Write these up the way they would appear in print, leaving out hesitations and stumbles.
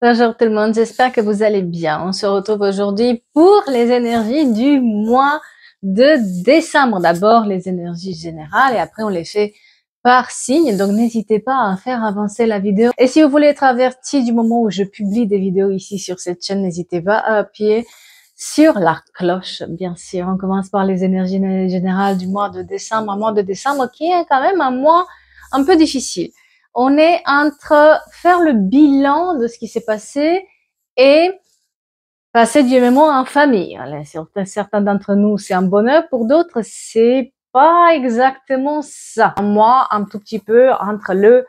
Bonjour tout le monde, j'espère que vous allez bien. On se retrouve aujourd'hui pour les énergies du mois de décembre. D'abord les énergies générales et après on les fait par signe. Donc n'hésitez pas à faire avancer la vidéo. Et si vous voulez être averti du moment où je publie des vidéos ici sur cette chaîne, n'hésitez pas à appuyer sur la cloche. Bien sûr, on commence par les énergies générales du mois de décembre. Un mois de décembre qui est quand même un mois un peu difficile. On est entre faire le bilan de ce qui s'est passé et passer du moment en famille. Alors, certains d'entre nous, c'est un bonheur. Pour d'autres, c'est pas exactement ça. Moi, un tout petit peu entre le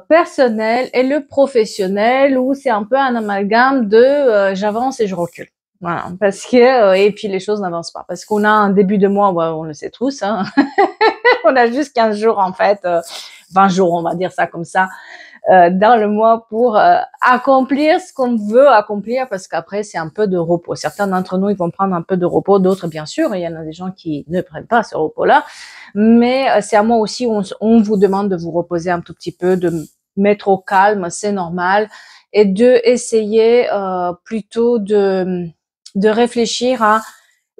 personnel et le professionnel, où c'est un peu un amalgame de j'avance et je recule. Voilà, parce que et puis les choses n'avancent pas, parce qu'on a un début de mois, ouais, on le sait tous, hein. On a juste 15 jours en fait, 20 jours, on va dire ça comme ça, dans le mois pour accomplir ce qu'on veut accomplir, parce qu'après c'est un peu de repos. Certains d'entre nous ils vont prendre un peu de repos, d'autres bien sûr, il y en a des gens qui ne prennent pas ce repos-là, mais c'est à moi aussi on vous demande de vous reposer un tout petit peu, de mettre au calme, c'est normal, et de essayer plutôt de réfléchir à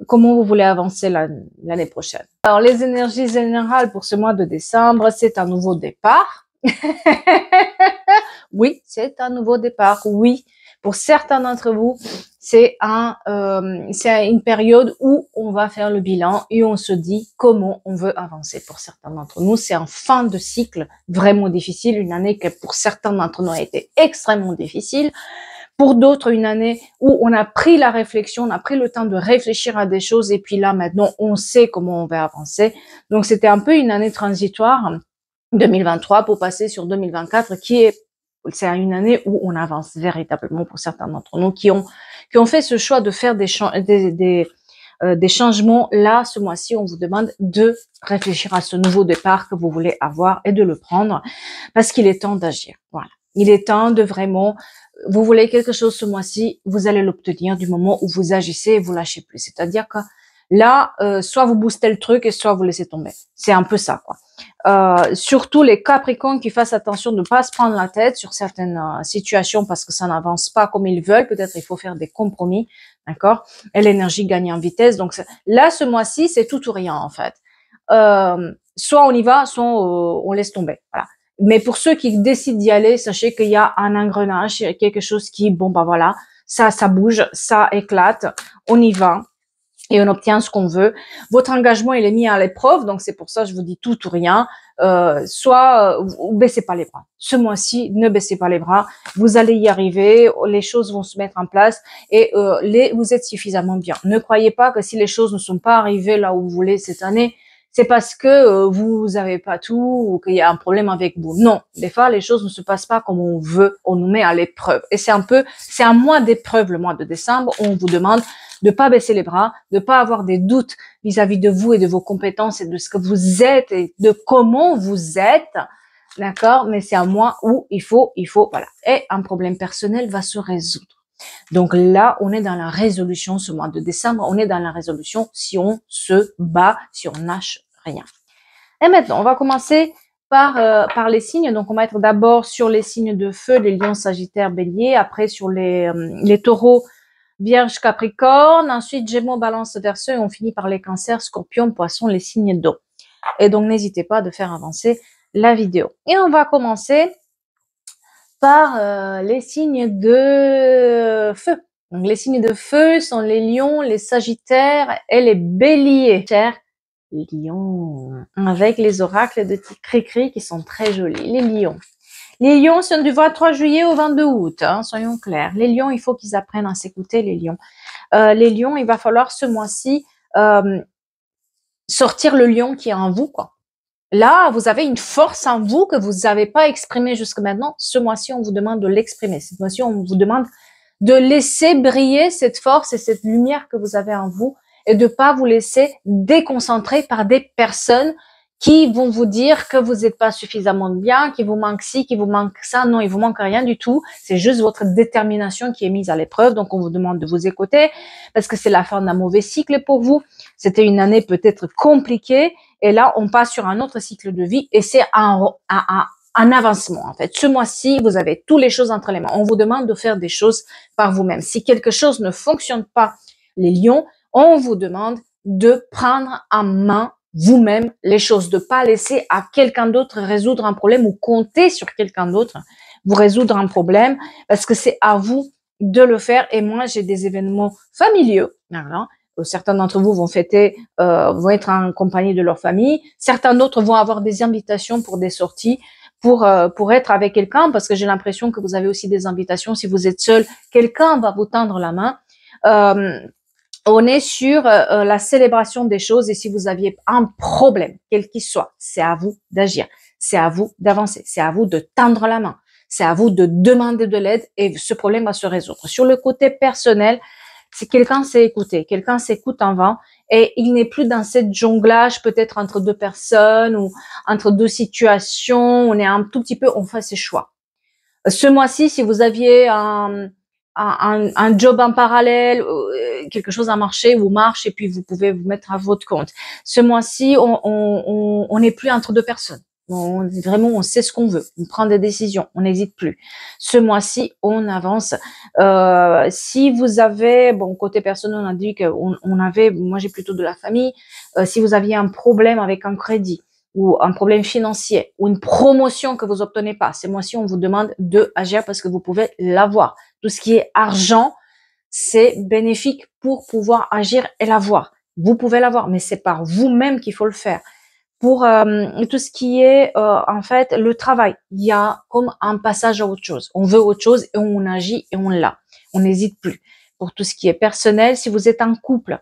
comment vous voulez avancer l'année prochaine. Alors, les énergies générales pour ce mois de décembre, c'est un nouveau départ. Oui, c'est un nouveau départ. Oui, pour certains d'entre vous, c'est une période où on va faire le bilan et on se dit comment on veut avancer. Pour certains d'entre nous, c'est en fin de cycle vraiment difficile, une année qui pour certains d'entre nous a été extrêmement difficile. Pour d'autres, une année où on a pris la réflexion, on a pris le temps de réfléchir à des choses et puis là, maintenant, on sait comment on va avancer. Donc, c'était un peu une année transitoire, 2023, pour passer sur 2024, c'est une année où on avance véritablement pour certains d'entre nous qui ont fait ce choix de faire des changements. Là, ce mois-ci, on vous demande de réfléchir à ce nouveau départ que vous voulez avoir et de le prendre parce qu'il est temps d'agir. Voilà. Il est temps de vraiment, vous voulez quelque chose ce mois-ci, vous allez l'obtenir du moment où vous agissez et vous lâchez plus. C'est-à-dire que là, soit vous boostez le truc et soit vous laissez tomber. C'est un peu ça, quoi. Surtout les Capricornes qui fassent attention de ne pas se prendre la tête sur certaines situations parce que ça n'avance pas comme ils veulent. Peut-être il faut faire des compromis, d'accord? Et l'énergie gagne en vitesse. Donc là, ce mois-ci, c'est tout ou rien en fait. Soit on y va, soit on laisse tomber. Voilà. Mais pour ceux qui décident d'y aller, sachez qu'il y a un engrenage, quelque chose qui, bon bah voilà, ça bouge, ça éclate, on y va. Et on obtient ce qu'on veut. Votre engagement, il est mis à l'épreuve, donc c'est pour ça que je vous dis tout ou rien. Soit vous baissez pas les bras. Ce mois-ci, ne baissez pas les bras. Vous allez y arriver. Les choses vont se mettre en place et vous êtes suffisamment bien. Ne croyez pas que si les choses ne sont pas arrivées là où vous voulez cette année, c'est parce que vous avez pas tout ou qu'il y a un problème avec vous. Non, des fois les choses ne se passent pas comme on veut. On nous met à l'épreuve. Et c'est un mois d'épreuve, le mois de décembre. On vous demande de pas baisser les bras, de pas avoir des doutes vis-à-vis de vous et de vos compétences et de ce que vous êtes et de comment vous êtes, d'accord? Mais c'est un mois où il faut, voilà. Et un problème personnel va se résoudre. Donc là, on est dans la résolution ce mois de décembre, on est dans la résolution si on se bat, si on lâche rien. Et maintenant, on va commencer par les signes. Donc, on va être d'abord sur les signes de feu, les lions, sagittaires, bélier, après sur les taureaux, Vierge, Capricorne, ensuite Gémeaux, Balance, Verseau et on finit par les cancers, Scorpions, Poissons, les signes d'eau. Et donc n'hésitez pas de faire avancer la vidéo. Et on va commencer par les signes de feu. Donc les signes de feu sont les lions, les sagittaires et les béliers. Chers lions, avec les oracles de Cricri qui sont très jolis. Les lions. Les lions sont du 23 juillet au 22 août, hein, soyons clairs. Les lions, il faut qu'ils apprennent à s'écouter, les lions. Les lions, il va falloir ce mois-ci sortir le lion qui est en vous, quoi. Là, vous avez une force en vous que vous n'avez pas exprimée jusque maintenant. Ce mois-ci, on vous demande de l'exprimer. Cette mois-ci, on vous demande de laisser briller cette force et cette lumière que vous avez en vous et de pas vous laisser déconcentrer par des personnes qui vont vous dire que vous n'êtes pas suffisamment bien, qu'il vous manque ci, qu'il vous manque ça. Non, il vous manque rien du tout. C'est juste votre détermination qui est mise à l'épreuve. Donc, on vous demande de vous écouter parce que c'est la fin d'un mauvais cycle pour vous. C'était une année peut-être compliquée et là, on passe sur un autre cycle de vie et c'est un avancement, en fait. Ce mois-ci, vous avez toutes les choses entre les mains. On vous demande de faire des choses par vous-même. Si quelque chose ne fonctionne pas, les lions, on vous demande de prendre en main vous-même les choses, de pas laisser à quelqu'un d'autre résoudre un problème ou compter sur quelqu'un d'autre vous résoudre un problème, parce que c'est à vous de le faire. Et moi, j'ai des événements familiaux, voilà. Certains d'entre vous vont fêter, vont être en compagnie de leur famille. Certains d'autres vont avoir des invitations pour des sorties, pour être avec quelqu'un, parce que j'ai l'impression que vous avez aussi des invitations. Si vous êtes seul, quelqu'un va vous tendre la main. On est sur la célébration des choses, et si vous aviez un problème, quel qu'il soit, c'est à vous d'agir, c'est à vous d'avancer, c'est à vous de tendre la main, c'est à vous de demander de l'aide et ce problème va se résoudre. Sur le côté personnel, c'est quelqu'un s'est écouté, quelqu'un s'écoute en vain et il n'est plus dans cette jonglage peut-être entre deux personnes ou entre deux situations. On est un tout petit peu, on fait ses choix. Ce mois-ci, si vous aviez un job en parallèle, quelque chose a marché ou marche et puis vous pouvez vous mettre à votre compte. Ce mois-ci, on n'est plus entre deux personnes. Vraiment, on sait ce qu'on veut. On prend des décisions. On n'hésite plus. Ce mois-ci, on avance. Si vous avez, bon, côté personnel, on a dit qu'on avait, moi j'ai plutôt de la famille. Si vous aviez un problème avec un crédit ou un problème financier ou une promotion que vous obtenez pas, ce mois-ci, on vous demande de agir parce que vous pouvez l'avoir. Tout ce qui est argent, c'est bénéfique pour pouvoir agir et l'avoir. Vous pouvez l'avoir, mais c'est par vous-même qu'il faut le faire. Pour tout ce qui est en fait le travail, il y a comme un passage à autre chose. On veut autre chose et on agit et on l'a. On n'hésite plus. Pour tout ce qui est personnel, si vous êtes en couple,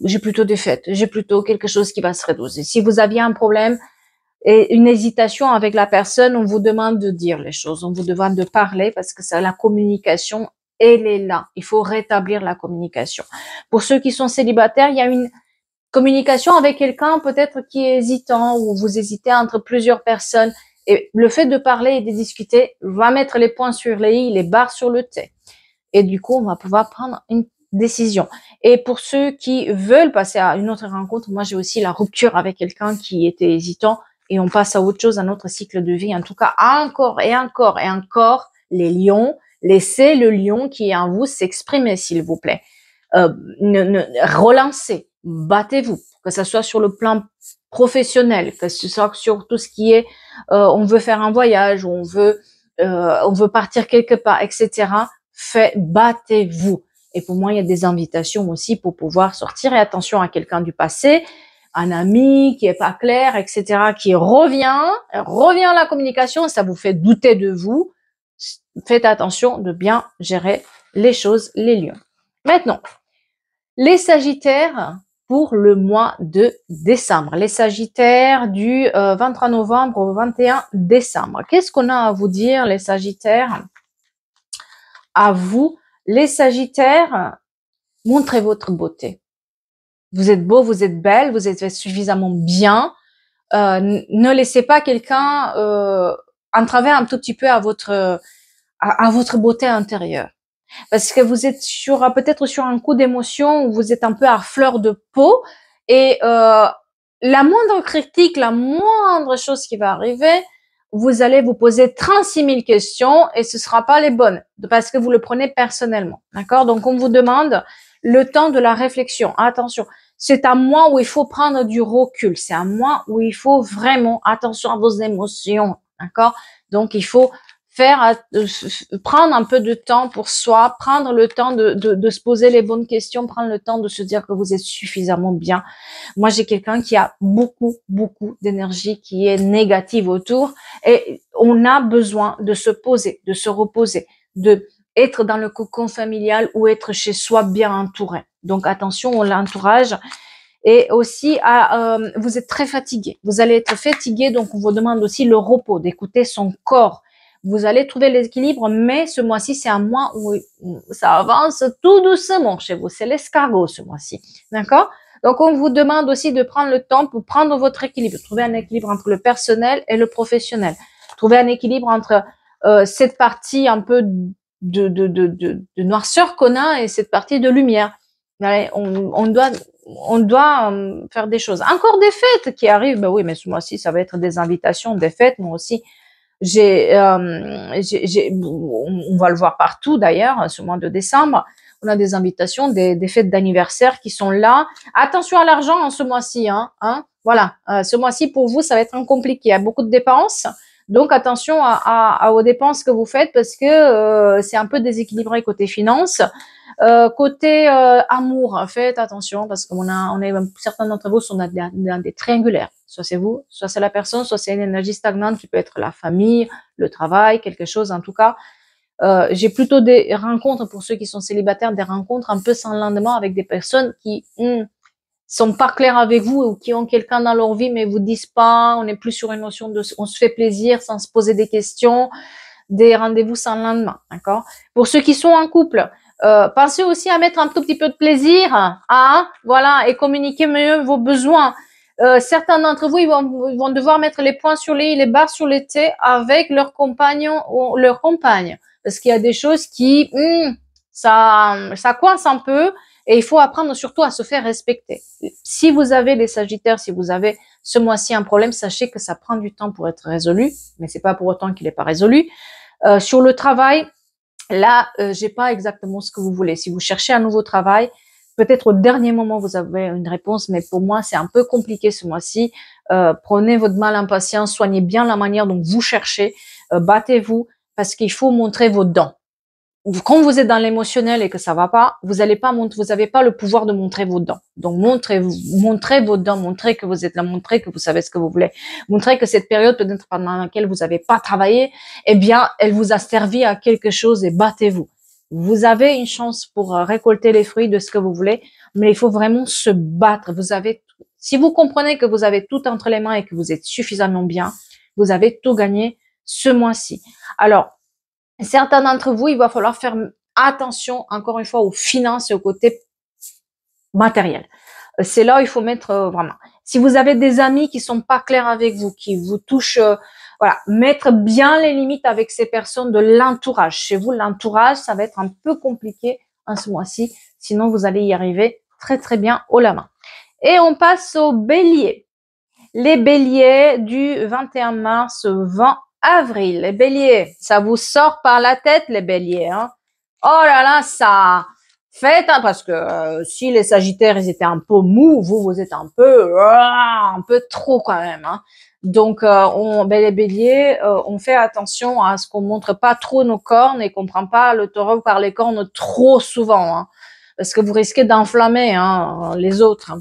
j'ai plutôt des fêtes, j'ai plutôt quelque chose qui va se résoudre. Si vous aviez un problème et une hésitation avec la personne, on vous demande de dire les choses, on vous demande de parler parce que c'est la communication, elle est là. Il faut rétablir la communication. Pour ceux qui sont célibataires, il y a une communication avec quelqu'un peut-être qui est hésitant ou vous hésitez entre plusieurs personnes. Et le fait de parler et de discuter va mettre les points sur les i, les barres sur le t. Et du coup, on va pouvoir prendre une décision. Et pour ceux qui veulent passer à une autre rencontre, moi j'ai aussi la rupture avec quelqu'un qui était hésitant et on passe à autre chose, à notre cycle de vie. En tout cas, encore et encore et encore, les lions, laissez le lion qui est en vous s'exprimer, s'il vous plaît. Relancez, battez-vous, que ce soit sur le plan professionnel, que ce soit sur tout ce qui est, on veut faire un voyage, on veut partir quelque part, etc. Battez-vous. Et pour moi, il y a des invitations aussi pour pouvoir sortir. Et attention à quelqu'un du passé, un ami qui est pas clair, etc., qui revient à la communication, ça vous fait douter de vous. Faites attention de bien gérer les choses, les lions. Maintenant, les Sagittaires pour le mois de décembre. Les Sagittaires du 23 novembre au 21 décembre. Qu'est-ce qu'on a à vous dire, les Sagittaires? À vous, les Sagittaires, montrez votre beauté. Vous êtes beau, vous êtes belle, vous êtes suffisamment bien. Ne laissez pas quelqu'un entraver un tout petit peu à votre beauté intérieure. Parce que vous êtes peut-être sur un coup d'émotion où vous êtes un peu à fleur de peau et la moindre critique, la moindre chose qui va arriver, vous allez vous poser 36 000 questions et ce sera pas les bonnes parce que vous le prenez personnellement. D'accord? Donc, on vous demande le temps de la réflexion. Attention, c'est à moi où il faut prendre du recul. C'est à moi où il faut vraiment attention à vos émotions. D'accord? Donc, il faut prendre un peu de temps pour soi, prendre le temps de se poser les bonnes questions, prendre le temps de se dire que vous êtes suffisamment bien. Moi, j'ai quelqu'un qui a beaucoup d'énergie qui est négative autour et on a besoin de se poser, de se reposer, de être dans le cocon familial ou être chez soi bien entouré. Donc, attention à l'entourage. Et aussi, vous êtes très fatigué. Vous allez être fatigué, donc on vous demande aussi le repos, d'écouter son corps. Vous allez trouver l'équilibre, mais ce mois-ci, c'est un mois où ça avance tout doucement chez vous. C'est l'escargot ce mois-ci. D'accord? Donc, on vous demande aussi de prendre le temps pour prendre votre équilibre. Trouver un équilibre entre le personnel et le professionnel. Trouver un équilibre entre cette partie un peu de noirceur qu'on a et cette partie de lumière. On doit faire des choses. Encore des fêtes qui arrivent. Ben oui, mais ce mois-ci, ça va être des invitations, des fêtes, moi aussi. On va le voir partout d'ailleurs, ce mois de décembre. On a des invitations, des fêtes d'anniversaire qui sont là. Attention à l'argent en ce mois-ci, voilà, ce mois-ci pour vous, ça va être un compliqué. Il y a beaucoup de dépenses, donc attention aux dépenses que vous faites parce que c'est un peu déséquilibré côté finances. Côté amour, faites attention parce certains d'entre vous sont dans des triangulaires. Soit c'est vous, soit c'est la personne, soit c'est une énergie stagnante qui peut être la famille, le travail, quelque chose. En tout cas, j'ai plutôt des rencontres pour ceux qui sont célibataires, des rencontres un peu sans lendemain avec des personnes qui sont pas claires avec vous ou qui ont quelqu'un dans leur vie mais vous disent pas. On n'est plus sur une notion de on se fait plaisir sans se poser des questions, des rendez-vous sans lendemain, d'accord. Pour ceux qui sont en couple, pensez aussi à mettre un tout petit peu de plaisir, voilà, et communiquer mieux vos besoins. Certains d'entre vous, ils vont devoir mettre les points sur les i, les barres sur les t avec leur compagnon ou leur compagne, parce qu'il y a des choses qui, ça coince un peu, et il faut apprendre surtout à se faire respecter. Si vous avez les Sagittaires, si vous avez ce mois-ci un problème, sachez que ça prend du temps pour être résolu, mais c'est pas pour autant qu'il n'est pas résolu. Sur le travail, là, j'ai pas exactement ce que vous voulez. Si vous cherchez un nouveau travail, peut-être au dernier moment vous avez une réponse, mais pour moi c'est un peu compliqué ce mois-ci. Prenez votre mal en patience, soignez bien la manière dont vous cherchez, battez-vous parce qu'il faut montrer vos dents. Quand vous êtes dans l'émotionnel et que ça va pas, vous avez pas le pouvoir de montrer vos dents. Donc montrez vos dents, montrez que vous êtes là, montrez que vous savez ce que vous voulez, montrez que cette période peut-être pendant laquelle vous n'avez pas travaillé, eh bien, elle vous a servi à quelque chose et battez-vous. Vous avez une chance pour récolter les fruits de ce que vous voulez, mais il faut vraiment se battre. Si vous comprenez que vous avez tout entre les mains et que vous êtes suffisamment bien, vous avez tout gagné ce mois-ci. Alors, certains d'entre vous, il va falloir faire attention, encore une fois, aux finances et au côté matériel. C'est là où il faut mettre vraiment. Si vous avez des amis qui sont pas clairs avec vous, qui vous touchent, voilà, mettre bien les limites avec ces personnes de l'entourage. Chez vous, l'entourage, ça va être un peu compliqué en ce mois-ci. Sinon, vous allez y arriver très, très bien haut la main. Et on passe aux béliers. Les béliers du 21 mars au 20 avril. Les béliers, ça vous sort par la tête, les béliers, Oh là là, ça faites, parce que si les sagittaires, ils étaient un peu mous, vous êtes un peu trop quand même, Donc, les béliers, on fait attention à ce qu'on montre pas trop nos cornes et qu'on prend pas le taureau par les cornes trop souvent, parce que vous risquez d'enflammer les autres.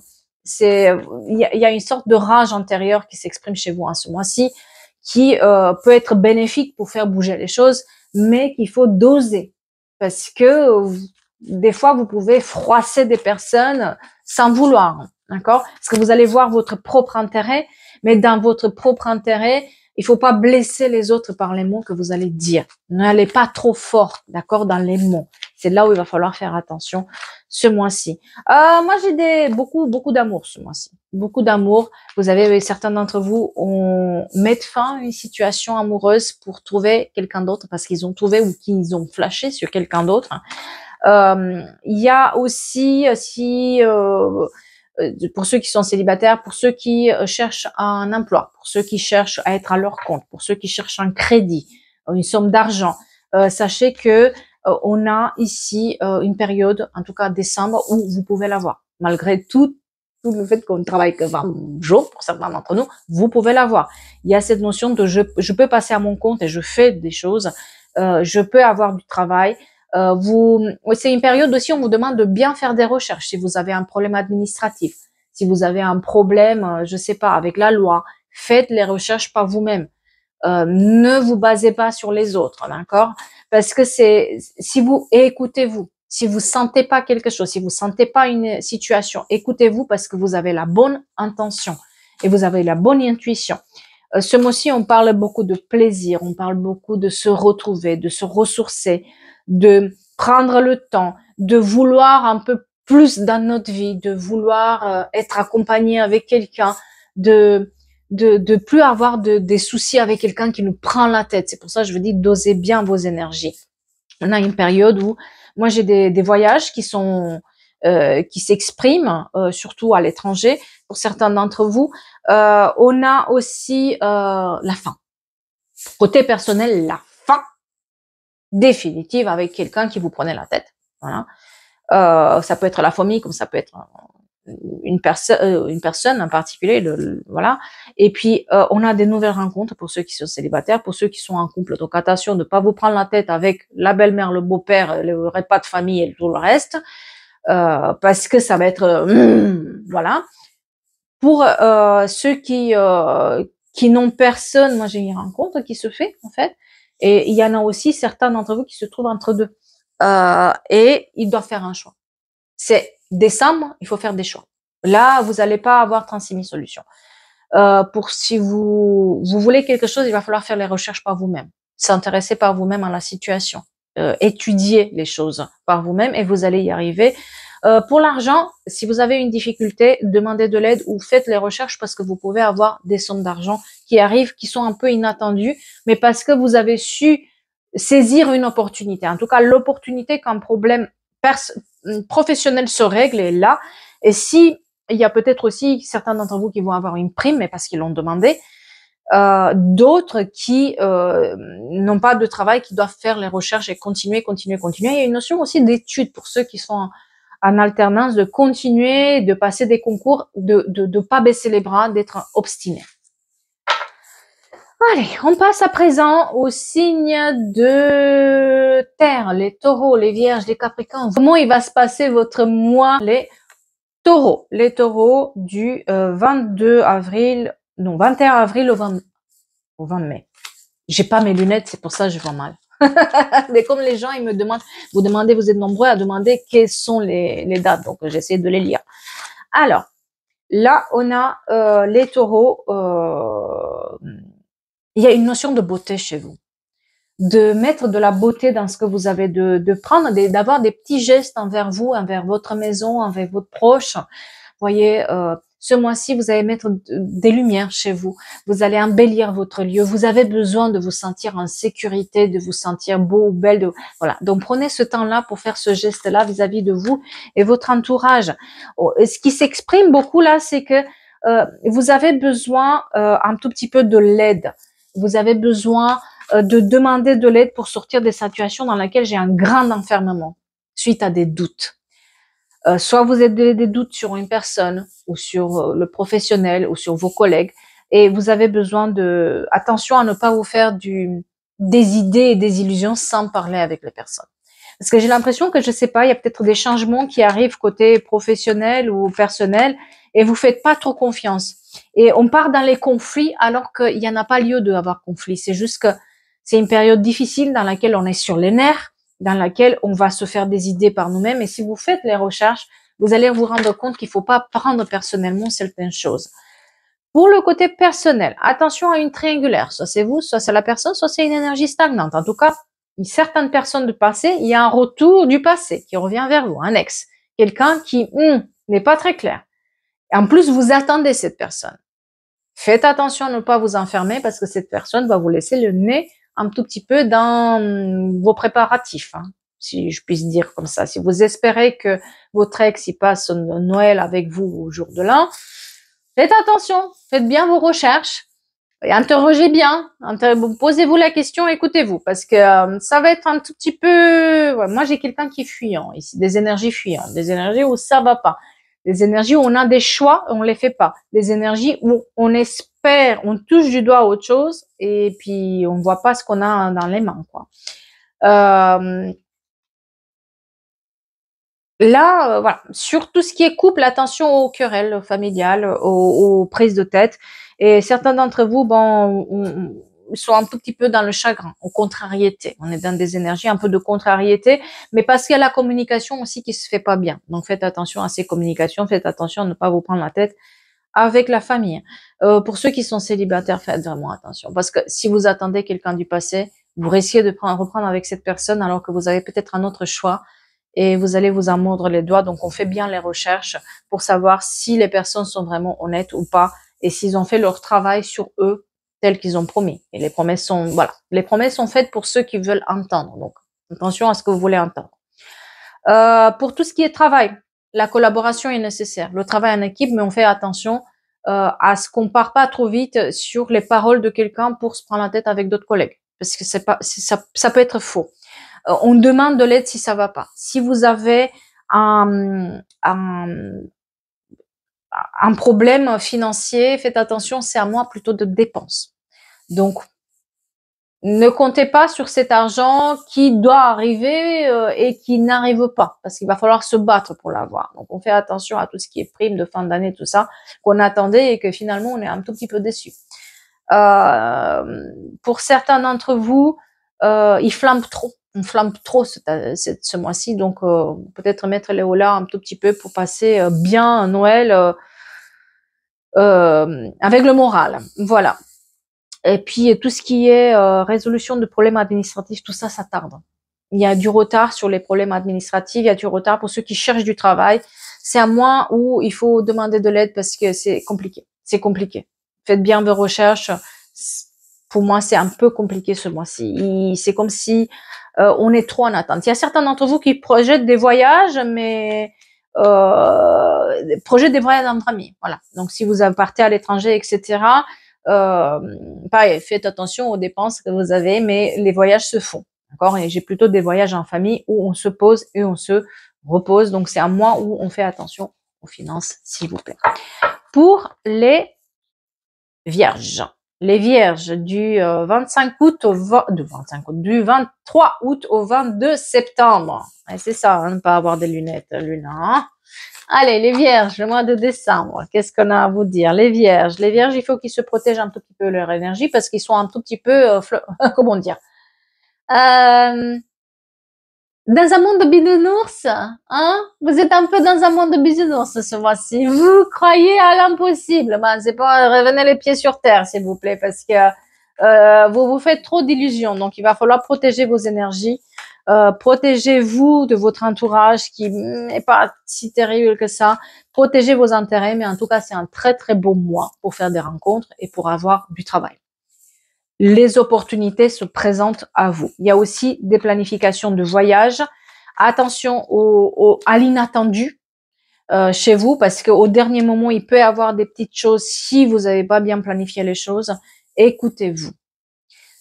Il y a une sorte de rage intérieure qui s'exprime chez vous ce mois-ci, qui peut être bénéfique pour faire bouger les choses, mais qu'il faut doser, parce que des fois vous pouvez froisser des personnes sans vouloir, d'accord? Parce que vous allez voir votre propre intérêt, mais dans votre propre intérêt, il faut pas blesser les autres par les mots que vous allez dire. N'allez pas trop fort, d'accord, dans les mots. C'est là où il va falloir faire attention ce mois-ci. Moi, j'ai beaucoup d'amour ce mois-ci. Beaucoup d'amour. Vous avez, certains d'entre vous mettent fin à une situation amoureuse pour trouver quelqu'un d'autre parce qu'ils ont trouvé ou qu'ils ont flashé sur quelqu'un d'autre. Il y a aussi, pour ceux qui sont célibataires, pour ceux qui cherchent un emploi, pour ceux qui cherchent à être à leur compte, pour ceux qui cherchent un crédit, une somme d'argent, sachez que on a ici une période, en tout cas décembre, où vous pouvez l'avoir. Malgré tout le fait qu'on ne travaille que 20 jours, pour certains d'entre nous, vous pouvez l'avoir. Il y a cette notion de je peux passer à mon compte et je fais des choses, je peux avoir du travail. C'est une période aussi où on vous demande de bien faire des recherches. Si vous avez un problème administratif, si vous avez un problème, je sais pas, avec la loi, faites les recherches par vous-même. Ne vous basez pas sur les autres, d'accord? Parce que écoutez-vous. Si vous sentez pas quelque chose, si vous sentez pas une situation, écoutez-vous parce que vous avez la bonne intention et vous avez la bonne intuition. Ce mois-ci, on parle beaucoup de plaisir, on parle beaucoup de se retrouver, de se ressourcer, de prendre le temps, de vouloir un peu plus dans notre vie, de vouloir être accompagné avec quelqu'un, de plus avoir des soucis avec quelqu'un qui nous prend la tête. C'est pour ça que je vous dis dosez bien vos énergies. On a une période où moi j'ai des voyages qui s'expriment, surtout à l'étranger. Pour certains d'entre vous, on a aussi la faim. Côté personnel, la fin définitive avec quelqu'un qui vous prenait la tête. Voilà. Ça peut être la famille, comme ça peut être une personne en particulier, voilà. Et puis, on a des nouvelles rencontres pour ceux qui sont célibataires, pour ceux qui sont en couple. Donc, attention de ne pas vous prendre la tête avec la belle-mère, le beau-père, le repas de famille et tout le reste, parce que ça va être, voilà. Pour ceux qui n'ont personne, moi j'ai une rencontre qui se fait en fait, et il y en a aussi certains d'entre vous qui se trouvent entre deux, et ils doivent faire un choix. C'est décembre, il faut faire des choix. Là, vous n'allez pas avoir 36 000 solutions. Pour si vous voulez quelque chose, il va falloir faire les recherches par vous-même, s'intéresser par vous-même à la situation, étudier les choses par vous-même et vous allez y arriver. Pour l'argent, si vous avez une difficulté, demandez de l'aide ou faites les recherches parce que vous pouvez avoir des sommes d'argent qui arrivent, qui sont un peu inattendues, mais parce que vous avez su saisir une opportunité. En tout cas, l'opportunité qu'un problème professionnel se règle est là. Et si il y a peut-être aussi certains d'entre vous qui vont avoir une prime, mais parce qu'ils l'ont demandé, d'autres qui n'ont pas de travail, qui doivent faire les recherches et continuer. Il y a une notion aussi d'étude pour ceux qui sont en alternance, de continuer, de passer des concours, de pas baisser les bras, d'être obstiné. Allez, on passe à présent aux signes de terre, les taureaux, les vierges, les capricornes. Comment il va se passer votre mois, les taureaux du 22 avril, non, 21 avril au 20 mai. J'ai pas mes lunettes, c'est pour ça que je vois mal. Mais comme les gens, ils me demandent, vous êtes nombreux à demander quelles sont les dates, donc j'essaie de les lire. Alors, là, on a les taureaux, il y a une notion de beauté chez vous, de mettre de la beauté dans ce que vous avez, de prendre, d'avoir des petits gestes envers vous, envers votre maison, envers votre proche. Vous voyez, ce mois-ci, vous allez mettre des lumières chez vous. Vous allez embellir votre lieu. Vous avez besoin de vous sentir en sécurité, de vous sentir beau ou belle. Voilà. Donc, prenez ce temps-là pour faire ce geste-là vis-à-vis de vous et votre entourage. Ce qui s'exprime beaucoup là, c'est que vous avez besoin un tout petit peu de l'aide. Vous avez besoin de demander de l'aide pour sortir des situations dans lesquelles j'ai un grand enfermement suite à des doutes. Soit vous avez des doutes sur une personne ou sur le professionnel ou sur vos collègues et vous avez besoin de attention à ne pas vous faire des idées et des illusions sans parler avec les personnes. Parce que j'ai l'impression que je sais pas, il y a peut-être des changements qui arrivent côté professionnel ou personnel et vous faites pas trop confiance. Et on part dans les conflits alors qu'il n'y en a pas lieu d'avoir conflit. C'est juste que c'est une période difficile dans laquelle on est sur les nerfs, dans laquelle on va se faire des idées par nous-mêmes. Et si vous faites les recherches, vous allez vous rendre compte qu'il ne faut pas prendre personnellement certaines choses. Pour le côté personnel, attention à une triangulaire. Soit c'est vous, soit c'est la personne, soit c'est une énergie stagnante. En tout cas, certaines personnes du passé, il y a un retour du passé qui revient vers vous, un ex. Quelqu'un qui n'est pas très clair. Et en plus, vous attendez cette personne. Faites attention à ne pas vous enfermer parce que cette personne va vous laisser le nez un tout petit peu dans vos préparatifs, hein, si je puis dire comme ça. Si vous espérez que votre ex y passe Noël avec vous au jour de l'an, faites attention, faites bien vos recherches et interrogez bien, posez-vous la question, écoutez-vous, parce que ça va être un tout petit peu... Ouais, moi, j'ai quelqu'un qui est fuyant ici, des énergies fuyantes, des énergies où ça va pas. Des énergies où on a des choix et on les fait pas. Des énergies où on espère, on touche du doigt à autre chose et puis on voit pas ce qu'on a dans les mains, quoi. Là, voilà. Sur tout ce qui est couple, attention aux querelles familiales, aux prises de tête. Et certains d'entre vous, bon, sont un tout petit peu dans le chagrin, aux contrariétés. On est dans des énergies un peu de contrariété, mais parce qu'il y a la communication aussi qui se fait pas bien. Donc faites attention à ces communications, faites attention à ne pas vous prendre la tête avec la famille. Pour ceux qui sont célibataires, faites vraiment attention, parce que si vous attendez quelqu'un du passé, vous risquez de reprendre avec cette personne alors que vous avez peut-être un autre choix et vous allez vous en mordre les doigts. Donc on fait bien les recherches pour savoir si les personnes sont vraiment honnêtes ou pas et s'ils ont fait leur travail sur eux tel qu'ils ont promis. Et les promesses sont, voilà, les promesses sont faites pour ceux qui veulent entendre. Donc attention à ce que vous voulez entendre. Pour tout ce qui est travail, la collaboration est nécessaire. Le travail en équipe, mais on fait attention à ce qu'on part pas trop vite sur les paroles de quelqu'un pour se prendre la tête avec d'autres collègues, parce que ça peut être faux. On demande de l'aide si ça va pas. Si vous avez un problème financier, faites attention, c'est un mois plutôt de dépenses. Donc, ne comptez pas sur cet argent qui doit arriver et qui n'arrive pas, parce qu'il va falloir se battre pour l'avoir. Donc, on fait attention à tout ce qui est prime de fin d'année, tout ça, qu'on attendait et que finalement, on est un tout petit peu déçu. Pour certains d'entre vous, ils flambent trop. On flambe trop ce mois-ci, donc peut-être mettre les holà un tout petit peu pour passer bien Noël avec le moral. Voilà. Et puis tout ce qui est résolution de problèmes administratifs, tout ça, ça tarde. Il y a du retard sur les problèmes administratifs, il y a du retard pour ceux qui cherchent du travail. C'est un mois où il faut demander de l'aide parce que c'est compliqué. C'est compliqué. Faites bien vos recherches. Pour moi, c'est un peu compliqué ce mois-ci. C'est comme si on est trop en attente. Il y a certains d'entre vous qui projettent des voyages, mais projettent des voyages entre amis. Voilà. Donc, si vous partez à l'étranger, etc., pareil, faites attention aux dépenses que vous avez, mais les voyages se font. D'accord? Et j'ai plutôt des voyages en famille où on se pose et on se repose. Donc, c'est un mois où on fait attention aux finances, s'il vous plaît. Pour les vierges. Les vierges du 25 août du 23 août au 22 septembre. C'est ça, hein, ne pas avoir des lunettes, Luna. Hein. Allez, les vierges, le mois de décembre. Qu'est-ce qu'on a à vous dire? Les vierges, il faut qu'ils se protègent un tout petit peu leur énergie parce qu'ils sont un tout petit peu, comment dire, dans un monde de bisounours, hein? Vous êtes un peu dans un monde de bisounours ce mois-ci. Vous croyez à l'impossible. Ben, c'est pas, revenez les pieds sur terre, s'il vous plaît, parce que vous vous faites trop d'illusions. Donc, il va falloir protéger vos énergies. Protégez-vous de votre entourage qui n'est pas si terrible que ça. Protégez vos intérêts, mais en tout cas, c'est un très très beau mois pour faire des rencontres et pour avoir du travail. Les opportunités se présentent à vous. Il y a aussi des planifications de voyage. Attention à l'inattendu chez vous, parce qu'au dernier moment, il peut y avoir des petites choses si vous n'avez pas bien planifié les choses. Écoutez-vous.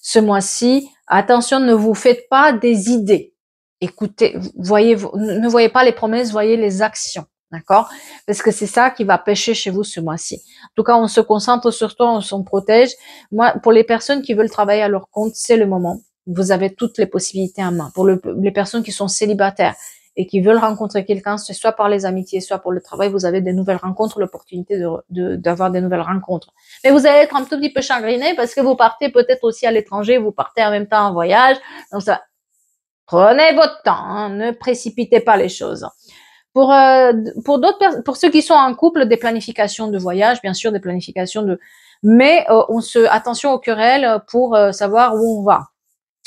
Ce mois-ci, attention, ne vous faites pas des idées. Écoutez, ne voyez pas les promesses, voyez les actions. D'accord? Parce que c'est ça qui va pêcher chez vous ce mois-ci. En tout cas, on se concentre sur toi, on s'en protège. Moi, pour les personnes qui veulent travailler à leur compte, c'est le moment. Vous avez toutes les possibilités en main. Pour les personnes qui sont célibataires et qui veulent rencontrer quelqu'un, soit par les amitiés, soit pour le travail, vous avez des nouvelles rencontres, l'opportunité d'avoir des nouvelles rencontres. Mais vous allez être un tout petit peu chagriné parce que vous partez peut-être aussi à l'étranger, vous partez en même temps en voyage. Donc ça, prenez votre temps, hein, ne précipitez pas les choses. Pour ceux qui sont en couple, des planifications de voyage, bien sûr, des planifications mais attention aux querelles pour savoir où on va.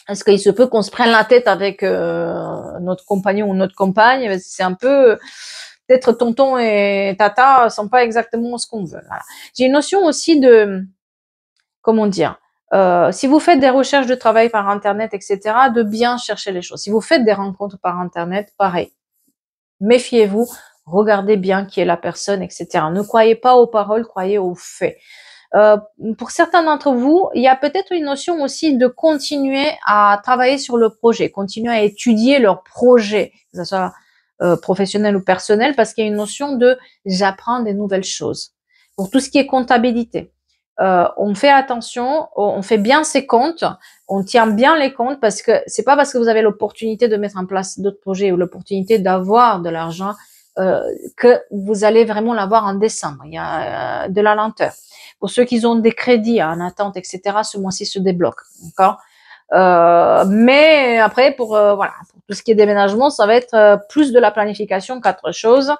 Est-ce qu'il se peut qu'on se prenne la tête avec notre compagnon ou notre compagne? C'est un peu peut-être tonton et tata sont pas exactement ce qu'on veut. Voilà. J'ai une notion aussi de comment dire. Si vous faites des recherches de travail par internet, etc., de bien chercher les choses. Si vous faites des rencontres par internet, pareil. Méfiez-vous, regardez bien qui est la personne, etc. Ne croyez pas aux paroles, croyez aux faits. Pour certains d'entre vous, il y a peut-être une notion aussi de continuer à travailler sur le projet, continuer à étudier leur projet, que ce soit professionnel ou personnel, parce qu'il y a une notion de j'apprends des nouvelles choses. Pour tout ce qui est comptabilité, on fait attention, on fait bien ses comptes, on tient bien les comptes parce que c'est pas parce que vous avez l'opportunité de mettre en place d'autres projets ou l'opportunité d'avoir de l'argent que vous allez vraiment l'avoir en décembre. Il y a de la lenteur. Pour ceux qui ont des crédits en attente, etc., ce mois-ci se débloque. D'accord. Mais après, pour tout ce qui est déménagement, ça va être plus de la planification qu'autre chose.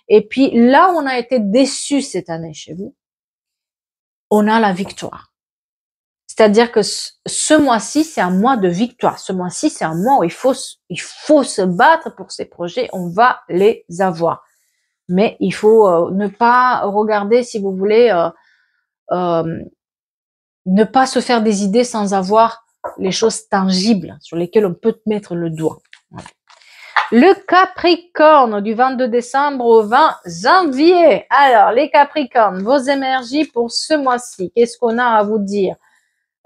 Et puis là où on a été déçus cette année chez vous, on a la victoire. C'est-à-dire que ce mois-ci, c'est un mois de victoire. Ce mois-ci, c'est un mois où il faut se battre pour ces projets. On va les avoir. Mais il faut ne pas regarder, si vous voulez, ne pas se faire des idées sans avoir les choses tangibles sur lesquelles on peut mettre le doigt. Voilà. Le Capricorne du 22 décembre au 20 janvier. Alors, les Capricornes, vos énergies pour ce mois-ci, qu'est-ce qu'on a à vous dire?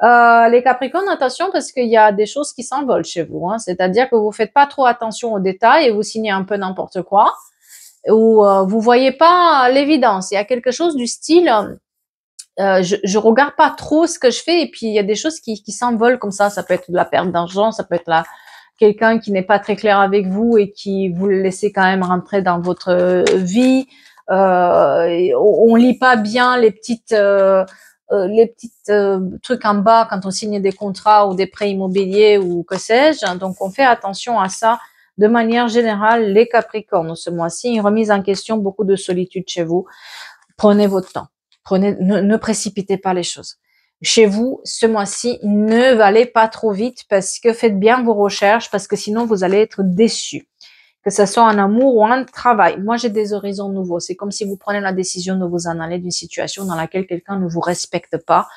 Les Capricornes, attention parce qu'il y a des choses qui s'envolent chez vous. Hein. C'est-à-dire que vous faites pas trop attention aux détails et vous signez un peu n'importe quoi. Ou vous voyez pas l'évidence. Il y a quelque chose du style... je regarde pas trop ce que je fais et puis il y a des choses qui s'envolent comme ça. Ça peut être de la perte d'argent, ça peut être quelqu'un qui n'est pas très clair avec vous et qui vous le laissez quand même rentrer dans votre vie. On lit pas bien les petites trucs en bas quand on signe des contrats ou des prêts immobiliers ou que sais-je. Donc on fait attention à ça. De manière générale, les Capricornes ce mois-ci, une remise en question, beaucoup de solitude chez vous. Prenez votre temps. Ne précipitez pas les choses. Chez vous, ce mois-ci, ne allez pas trop vite parce que faites bien vos recherches parce que sinon vous allez être déçus. Que ce soit en amour ou en travail. Moi, j'ai des horizons nouveaux. C'est comme si vous prenez la décision de vous en aller d'une situation dans laquelle quelqu'un ne vous respecte pas.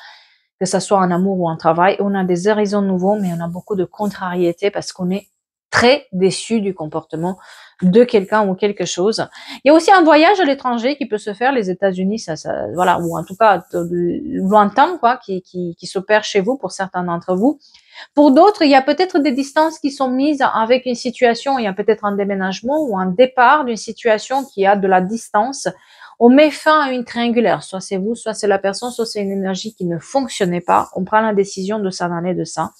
Que ce soit en amour ou en travail. On a des horizons nouveaux, mais on a beaucoup de contrariétés parce qu'on est très déçu du comportement de quelqu'un ou quelque chose. Il y a aussi un voyage à l'étranger qui peut se faire, les États-Unis, voilà, ou en tout cas lointain, quoi, qui s'opère chez vous pour certains d'entre vous. Pour d'autres, il y a peut-être des distances qui sont mises avec une situation, il y a peut-être un déménagement ou un départ d'une situation qui a de la distance. On met fin à une triangulaire, soit c'est vous, soit c'est la personne, soit c'est une énergie qui ne fonctionnait pas. On prend la décision de s'en aller de ça.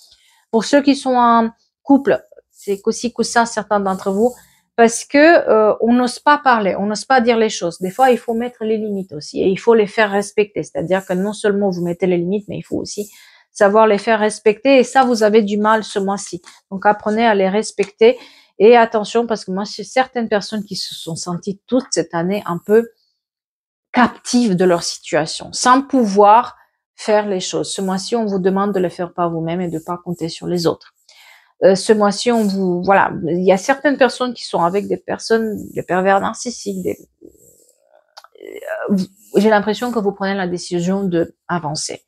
Pour ceux qui sont en couple, c'est qu'aussi que ça, certains d'entre vous, parce que on n'ose pas parler, on n'ose pas dire les choses. Des fois, il faut mettre les limites aussi et il faut les faire respecter. C'est-à-dire que non seulement vous mettez les limites, mais il faut aussi savoir les faire respecter. Et ça, vous avez du mal ce mois-ci. Donc, apprenez à les respecter. Et attention, parce que moi, j'ai certaines personnes qui se sont senties toute cette année un peu captives de leur situation, sans pouvoir faire les choses. Ce mois-ci, on vous demande de les faire par vous-même et de pas compter sur les autres. Ce mois-ci, voilà, il y a certaines personnes qui sont avec des pervers narcissiques. J'ai l'impression que vous prenez la décision de avancer,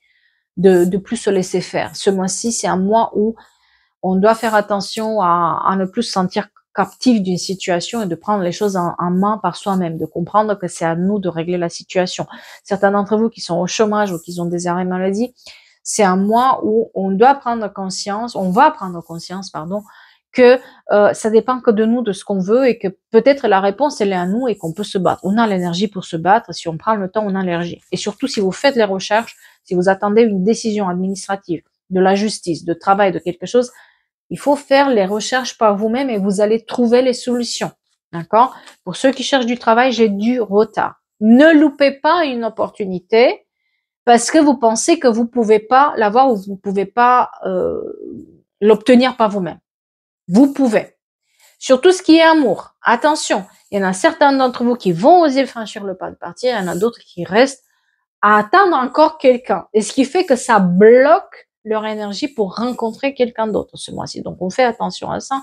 de plus se laisser faire. Ce mois-ci, c'est un mois où on doit faire attention à ne plus se sentir captif d'une situation et de prendre les choses en main par soi-même, de comprendre que c'est à nous de régler la situation. Certains d'entre vous qui sont au chômage ou qui ont des arrêts maladie, c'est un mois où on va prendre conscience, que ça dépend que de nous, de ce qu'on veut et que peut-être la réponse, elle est à nous et qu'on peut se battre. On a l'énergie pour se battre. Si on prend le temps, on a l'énergie. Et surtout, si vous faites les recherches, si vous attendez une décision administrative, de la justice, de travail, de quelque chose, il faut faire les recherches par vous-même et vous allez trouver les solutions. D'accord? Pour ceux qui cherchent du travail, j'ai du retard. Ne loupez pas une opportunité parce que vous pensez que vous pouvez pas l'avoir ou vous pouvez pas l'obtenir par vous-même. Vous pouvez. Surtout ce qui est amour. Attention, il y en a certains d'entre vous qui vont oser franchir le pas de partir, il y en a d'autres qui restent à attendre encore quelqu'un. Et ce qui fait que ça bloque leur énergie pour rencontrer quelqu'un d'autre ce mois-ci. Donc, on fait attention à ça.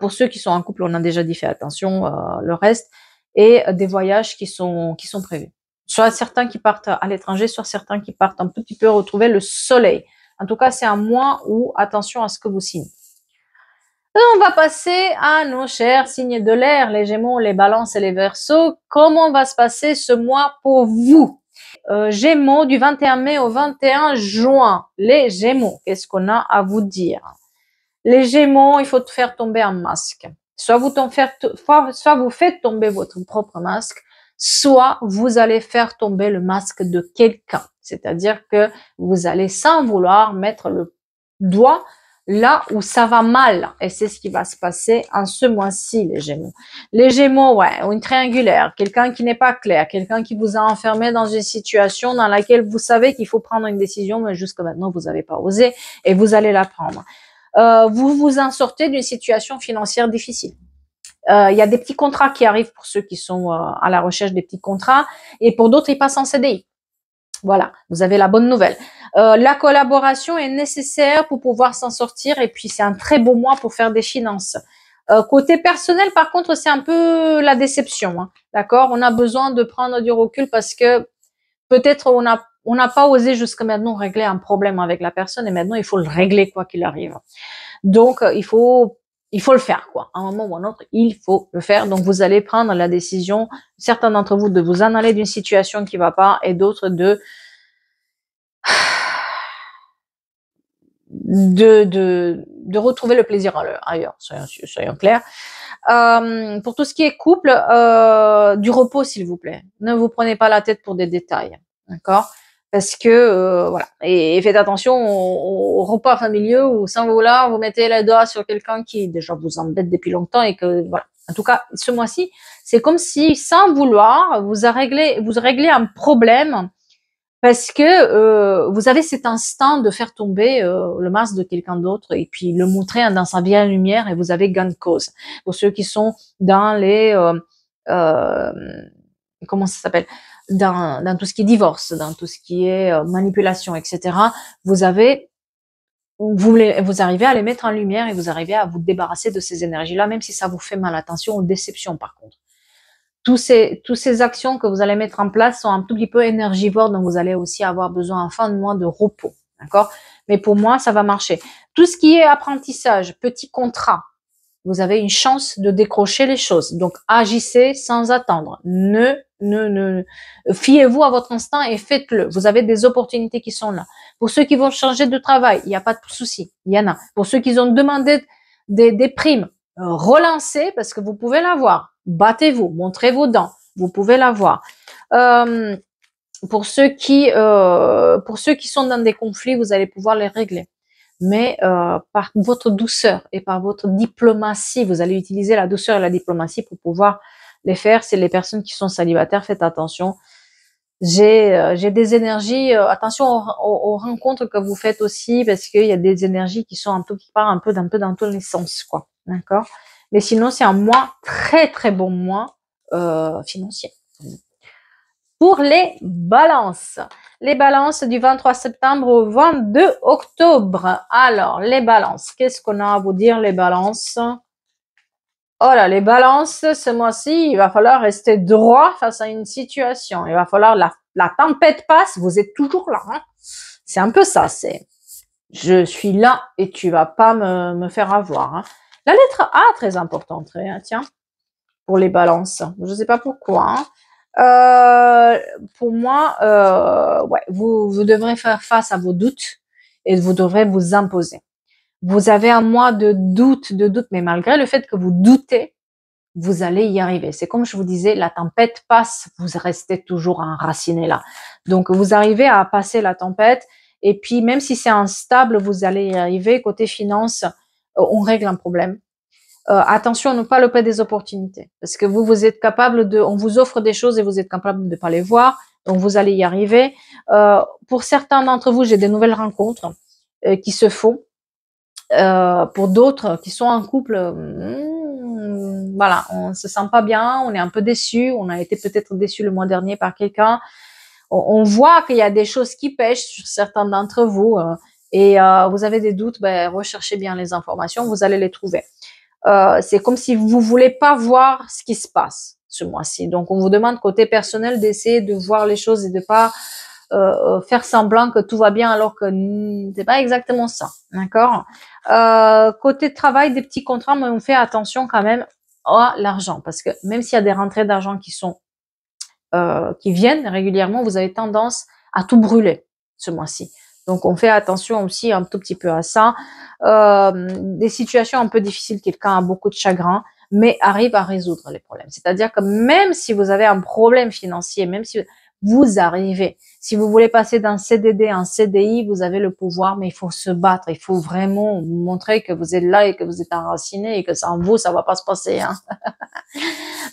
Pour ceux qui sont en couple, on a déjà dit fait attention, le reste. Et des voyages qui sont prévus. Soit certains qui partent à l'étranger, soit certains qui partent un petit peu retrouver le soleil. En tout cas, c'est un mois où attention à ce que vous signez. Et on va passer à nos chers signes de l'air, les Gémeaux, les Balances et les Verseaux. Comment va se passer ce mois pour vous? Gémeaux, du 21 mai au 21 juin. Les Gémeaux, qu'est-ce qu'on a à vous dire? Les Gémeaux, il faut faire tomber un masque. Soit vous faites tomber votre propre masque, soit vous allez faire tomber le masque de quelqu'un. C'est-à-dire que vous allez sans vouloir mettre le doigt là où ça va mal. Et c'est ce qui va se passer en ce mois-ci, les Gémeaux. Les Gémeaux, ouais, une triangulaire, quelqu'un qui n'est pas clair, quelqu'un qui vous a enfermé dans une situation dans laquelle vous savez qu'il faut prendre une décision, mais jusqu'à maintenant, vous n'avez pas osé et vous allez la prendre. Vous vous en sortez d'une situation financière difficile. Il y a des petits contrats qui arrivent pour ceux qui sont à la recherche des petits contrats et pour d'autres, ils passent en CDI. Voilà, vous avez la bonne nouvelle. La collaboration est nécessaire pour pouvoir s'en sortir et puis c'est un très beau mois pour faire des finances. Côté personnel, par contre, c'est un peu la déception. Hein, d'accord? On a besoin de prendre du recul parce que peut-être on n'a pas osé jusqu'à maintenant régler un problème avec la personne et maintenant il faut le régler quoi qu'il arrive. Donc il faut il faut le faire, quoi. À un moment ou à un autre, il faut le faire. Donc, vous allez prendre la décision, certains d'entre vous, de vous en aller d'une situation qui va pas et d'autres de retrouver le plaisir ailleurs, soyons clairs. Pour tout ce qui est couple, du repos, s'il vous plaît. Ne vous prenez pas la tête pour des détails, d'accord? Parce que voilà, et faites attention aux repas familiaux où sans vouloir vous mettez les doigts sur quelqu'un qui déjà vous embête depuis longtemps et que voilà. En tout cas, ce mois-ci, c'est comme si sans vouloir vous réglez un problème parce que vous avez cet instinct de faire tomber le masque de quelqu'un d'autre et puis le montrer dans sa vraie lumière et vous avez gain de cause. Pour ceux qui sont dans les euh, comment ça s'appelle, dans tout ce qui est divorce, dans tout ce qui est manipulation, etc. Vous avez vous arrivez à les mettre en lumière et vous arrivez à vous débarrasser de ces énergies-là, même si ça vous fait mal. Attention aux déceptions, par contre. Tous ces actions que vous allez mettre en place sont un tout petit peu énergivores, donc vous allez aussi avoir besoin en fin de mois de repos, d'accord? Mais pour moi, ça va marcher. Tout ce qui est apprentissage, petit contrat, vous avez une chance de décrocher les choses. Donc, agissez sans attendre. Fiez-vous à votre instinct et faites-le. Vous avez des opportunités qui sont là. Pour ceux qui vont changer de travail, il n'y a pas de souci. Il y en a. Pour ceux qui ont demandé des primes, relancez parce que vous pouvez l'avoir. Battez-vous, montrez vos dents. Vous pouvez l'avoir. Pour ceux qui sont dans des conflits, vous allez pouvoir les régler. Mais par votre douceur et par votre diplomatie, vous allez utiliser la douceur et la diplomatie pour pouvoir les faire. C'est les personnes qui sont célibataires, faites attention. J'ai des énergies, attention aux rencontres que vous faites aussi, parce qu'il y a des énergies qui sont un peu dans tous les sens, quoi. D'accord? Mais sinon, c'est un mois très très bon mois financier. Pour les balances du 23 septembre au 22 octobre. Alors, les balances, qu'est-ce qu'on a à vous dire, les balances? Oh là, les balances, ce mois-ci, il va falloir rester droit face à une situation. Il va falloir, la tempête passe, vous êtes toujours là. Hein, c'est un peu ça, c'est je suis là et tu vas pas me faire avoir. Hein. La lettre A, très importante, tiens, pour les balances. Je sais pas pourquoi. Hein. Pour moi, ouais, vous devrez faire face à vos doutes et vous devrez vous imposer. Vous avez un mois de doute, mais malgré le fait que vous doutez, vous allez y arriver. C'est comme je vous disais, la tempête passe, vous restez toujours enraciné là. Donc, vous arrivez à passer la tempête et puis même si c'est instable, vous allez y arriver. Côté finance, on règle un problème. Attention à ne pas louper des opportunités. Parce que vous êtes capable on vous offre des choses et vous êtes capable de ne pas les voir. Donc, vous allez y arriver. Pour certains d'entre vous, j'ai des nouvelles rencontres qui se font. Pour d'autres qui sont en couple, voilà, on se sent pas bien, on est un peu déçu, on a été peut-être déçu le mois dernier par quelqu'un. On voit qu'il y a des choses qui pêchent sur certains d'entre vous et vous avez des doutes, ben, recherchez bien les informations, vous allez les trouver. C'est comme si vous voulez pas voir ce qui se passe ce mois-ci. Donc, on vous demande côté personnel d'essayer de voir les choses et de pas faire semblant que tout va bien alors que c'est pas exactement ça, d'accord. Côté travail, des petits contrats, mais on fait attention quand même à l'argent parce que même s'il y a des rentrées d'argent qui viennent régulièrement, vous avez tendance à tout brûler ce mois-ci. Donc, on fait attention aussi un tout petit peu à ça. Des situations un peu difficiles, quelqu'un a beaucoup de chagrin, mais arrive à résoudre les problèmes. C'est-à-dire que même si vous avez un problème financier, même si vous arrivez, si vous voulez passer d'un CDD à un CDI, vous avez le pouvoir, mais il faut se battre. Il faut vraiment montrer que vous êtes là et que vous êtes enraciné et que sans vous, ça va pas se passer. Hein.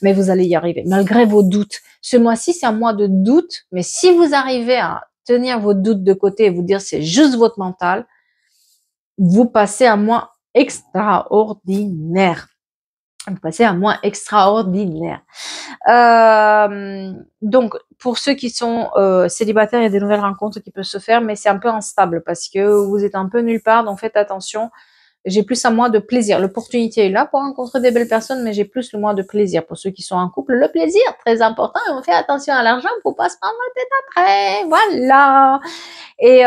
Mais vous allez y arriver, malgré vos doutes. Ce mois-ci, c'est un mois de doute, mais si vous arrivez à tenir vos doutes de côté et vous dire c'est juste votre mental, vous passez un mois extraordinaire. Vous passez un mois extraordinaire. Donc, pour ceux qui sont célibataires, il y a des nouvelles rencontres qui peuvent se faire, mais c'est un peu instable parce que vous êtes un peu nulle part, donc faites attention. J'ai plus un mois de plaisir. L'opportunité est là pour rencontrer des belles personnes, mais j'ai plus le mois de plaisir. Pour ceux qui sont en couple, le plaisir, très important. Et on fait attention à l'argent pour pas se prendre la tête après. Voilà. Et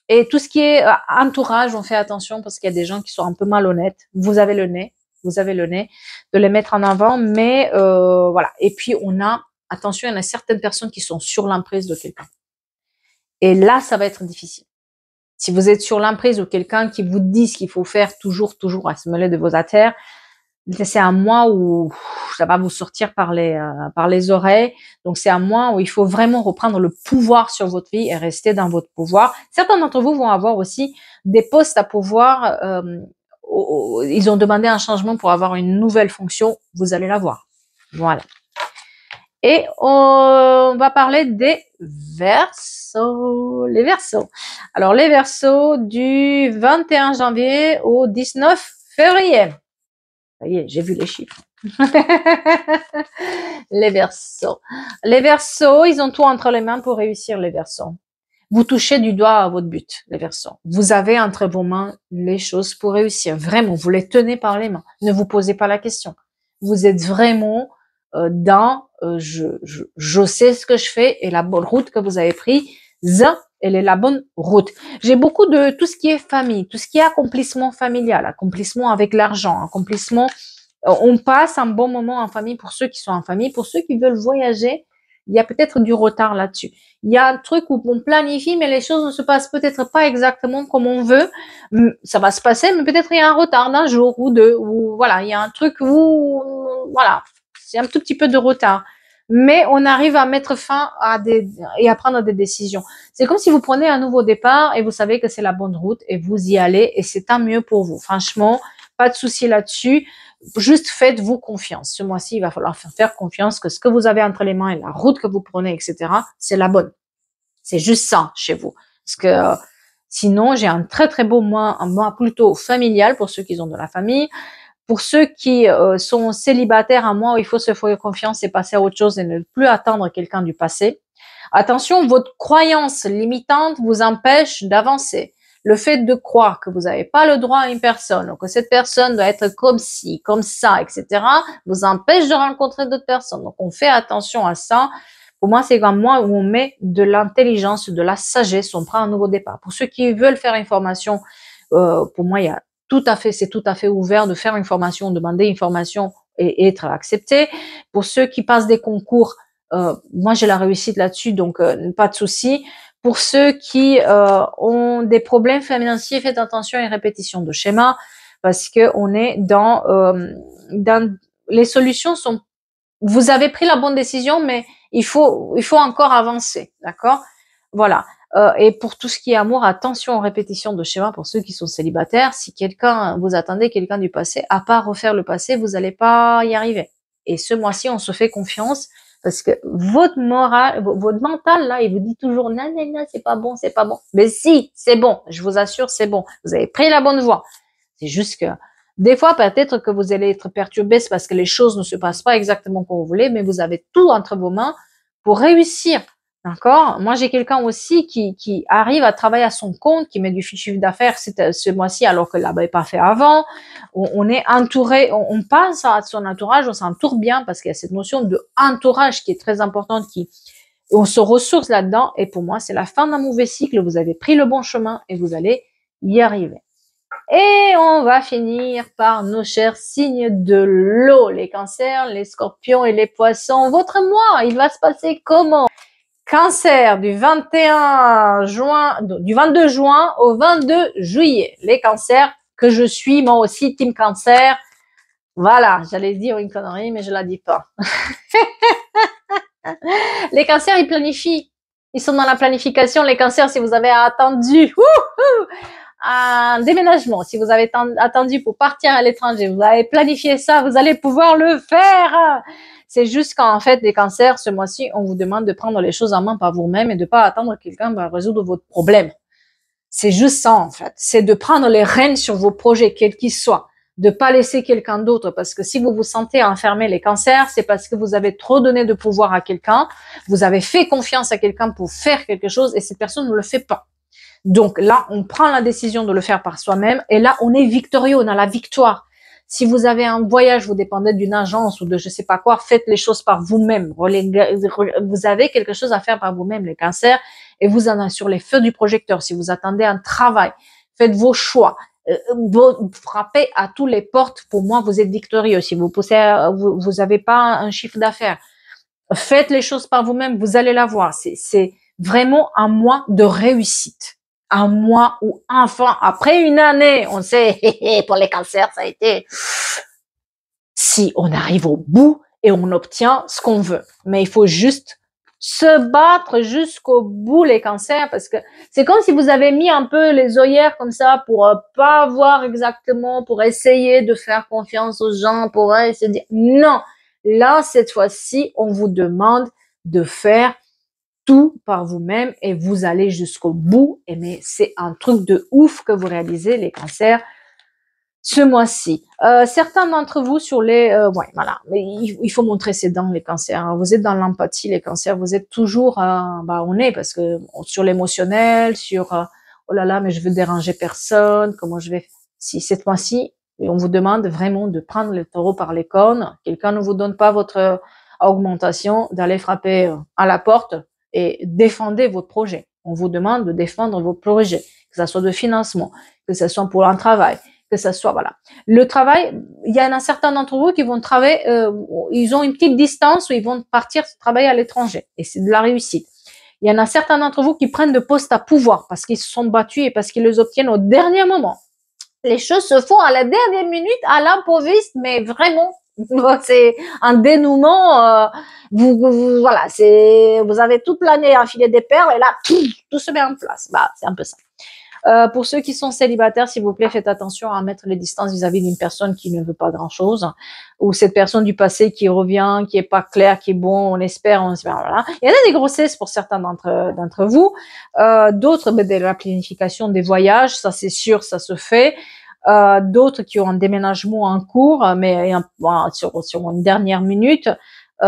Et tout ce qui est entourage, on fait attention parce qu'il y a des gens qui sont un peu malhonnêtes. Vous avez le nez de les mettre en avant, mais voilà. Et puis attention, il y en a certaines personnes qui sont sur l'emprise de quelqu'un. Et là, ça va être difficile. Si vous êtes sur l'emprise de quelqu'un qui vous dit ce qu'il faut faire toujours à se mêler de vos affaires, c'est un mois où ça va vous sortir par les oreilles. Donc, c'est un mois où il faut vraiment reprendre le pouvoir sur votre vie et rester dans votre pouvoir. Certains d'entre vous vont avoir aussi des postes à pouvoir. Ils ont demandé un changement pour avoir une nouvelle fonction. Vous allez l'avoir. Voilà. Et on va parler des Verseaux. Les Verseaux. Alors, les Verseaux du 21 janvier au 19 février. Ça y est, j'ai vu les chiffres. Les Verseaux. Les Verseaux, ils ont tout entre les mains pour réussir, les Verseaux. Vous touchez du doigt à votre but, les Verseaux. Vous avez entre vos mains les choses pour réussir. Vraiment, vous les tenez par les mains. Ne vous posez pas la question. Vous êtes vraiment je sais ce que je fais et la bonne route que vous avez prise, elle est la bonne route. J'ai beaucoup de tout ce qui est famille, tout ce qui est accomplissement familial, accomplissement avec l'argent, accomplissement. On passe un bon moment en famille pour ceux qui sont en famille. Pour ceux qui veulent voyager, il y a peut-être du retard là-dessus. Il y a un truc où on planifie, mais les choses ne se passent peut-être pas exactement comme on veut. Ça va se passer, mais peut-être il y a un retard d'un jour ou deux. Ou voilà, il y a un truc où voilà, c'est un tout petit peu de retard. Mais on arrive à mettre fin et à prendre des décisions. C'est comme si vous prenez un nouveau départ et vous savez que c'est la bonne route et vous y allez et c'est tant mieux pour vous. Franchement, pas de souci là-dessus. Juste faites-vous confiance. Ce mois-ci, il va falloir faire confiance que ce que vous avez entre les mains et la route que vous prenez, etc., c'est la bonne. C'est juste ça chez vous. Parce que sinon, j'ai un très très beau mois, un mois plutôt familial pour ceux qui ont de la famille. Pour ceux qui sont célibataires, un mois où il faut se faire confiance et passer à autre chose et ne plus attendre quelqu'un du passé. Attention, votre croyance limitante vous empêche d'avancer. Le fait de croire que vous n'avez pas le droit à une personne, ou que cette personne doit être comme ci, comme ça, etc., vous empêche de rencontrer d'autres personnes. Donc, on fait attention à ça. Pour moi, c'est un mois où on met de l'intelligence, de la sagesse, on prend un nouveau départ. Pour ceux qui veulent faire une formation, pour moi, c'est tout à fait ouvert de faire une formation, demander une formation et être accepté. Pour ceux qui passent des concours, moi j'ai la réussite là-dessus, donc pas de souci. Pour ceux qui ont des problèmes financiers, faites attention à une répétition de schéma parce que on est dans les solutions sont. Vous avez pris la bonne décision, mais il faut encore avancer, d'accord? Voilà. Et pour tout ce qui est amour, attention aux répétitions de schéma pour ceux qui sont célibataires. Si vous attendez quelqu'un du passé, à part refaire le passé, vous n'allez pas y arriver. Et ce mois-ci, on se fait confiance parce que votre mental, là, il vous dit toujours, non, non, non, c'est pas bon, c'est pas bon. Mais si, c'est bon. Je vous assure, c'est bon. Vous avez pris la bonne voie. C'est juste que, des fois, peut-être que vous allez être perturbé, c'est parce que les choses ne se passent pas exactement comme vous voulez, mais vous avez tout entre vos mains pour réussir. D'accord? Moi, j'ai quelqu'un aussi qui arrive à travailler à son compte, qui met du chiffre d'affaires ce mois-ci alors que l'avait pas fait avant. On est entouré, on passe à son entourage, on s'entoure bien parce qu'il y a cette notion de entourage qui est très importante, on se ressource là-dedans. Et pour moi, c'est la fin d'un mauvais cycle. Vous avez pris le bon chemin et vous allez y arriver. Et on va finir par nos chers signes de l'eau, les cancers, les scorpions et les poissons. Votre mois, il va se passer comment? Cancer du 22 juin au 22 juillet. Les cancers que je suis, moi aussi, team cancer. Voilà, j'allais dire une connerie, mais je la dis pas. Les cancers, ils planifient. Ils sont dans la planification. Les cancers, si vous avez attendu un déménagement, si vous avez attendu pour partir à l'étranger, vous avez planifié ça, vous allez pouvoir le faire. C'est juste qu'en fait, les cancers, ce mois-ci, on vous demande de prendre les choses en main par vous-même et de pas attendre que quelqu'un va résoudre votre problème. C'est juste ça, en fait. C'est de prendre les rênes sur vos projets, quels qu'ils soient. De pas laisser quelqu'un d'autre, parce que si vous vous sentez enfermé, les cancers, c'est parce que vous avez trop donné de pouvoir à quelqu'un, vous avez fait confiance à quelqu'un pour faire quelque chose et cette personne ne le fait pas. Donc là, on prend la décision de le faire par soi-même et là, on est victorieux, on a la victoire. Si vous avez un voyage, vous dépendez d'une agence ou de je sais pas quoi, faites les choses par vous-même. Vous avez quelque chose à faire par vous-même, les cancers, et vous en avez sur les feux du projecteur. Si vous attendez un travail, faites vos choix. Vous frappez à toutes les portes. Pour moi, vous êtes victorieux. Si vous poussez, vous avez pas un chiffre d'affaires, faites les choses par vous-même. Vous allez l'avoir. C'est vraiment un mois de réussite. Un mois où enfin, après une année, on sait, pour les cancers, ça a été, si on arrive au bout et on obtient ce qu'on veut. Mais il faut juste se battre jusqu'au bout, les cancers, parce que c'est comme si vous avez mis un peu les œillères comme ça pour pas voir exactement, pour essayer de faire confiance aux gens, pour essayer de dire non. Là, cette fois-ci, on vous demande de faire tout par vous-même et vous allez jusqu'au bout. Et mais c'est un truc de ouf que vous réalisez, les cancers, ce mois-ci. Certains d'entre vous sur les... ouais, voilà, mais il faut montrer ses dents, les cancers. Hein. Vous êtes dans l'empathie, les cancers. Vous êtes toujours... on est, parce que sur l'émotionnel, sur... oh là là, mais je veux déranger personne. Comment je vais... Si cette mois-ci, on vous demande vraiment de prendre le taureau par les cornes. Quelqu'un ne vous donne pas votre augmentation, d'aller frapper à la porte et défendez votre projet. On vous demande de défendre vos projets, que ça soit de financement, que ça soit pour un travail, que ça soit, voilà. Le travail, il y en a certains d'entre vous qui vont travailler, ils ont une petite distance où ils vont partir travailler à l'étranger. Et c'est de la réussite. Il y en a certains d'entre vous qui prennent de postes à pouvoir parce qu'ils se sont battus et parce qu'ils les obtiennent au dernier moment. Les choses se font à la dernière minute, à l'improviste, mais vraiment, c'est un dénouement, voilà, vous avez toute l'année à filer des perles et là, tout se met en place. Bah, c'est un peu ça. Pour ceux qui sont célibataires, s'il vous plaît, faites attention à mettre les distances vis-à-vis d'une personne qui ne veut pas grand-chose, ou cette personne du passé qui revient, qui est pas claire, qui est bon, on espère, voilà. Il y en a des grossesses pour certains d'entre vous, d'autres, de la planification des voyages, ça c'est sûr, ça se fait. D'autres qui ont un déménagement en cours, mais sur une dernière minute.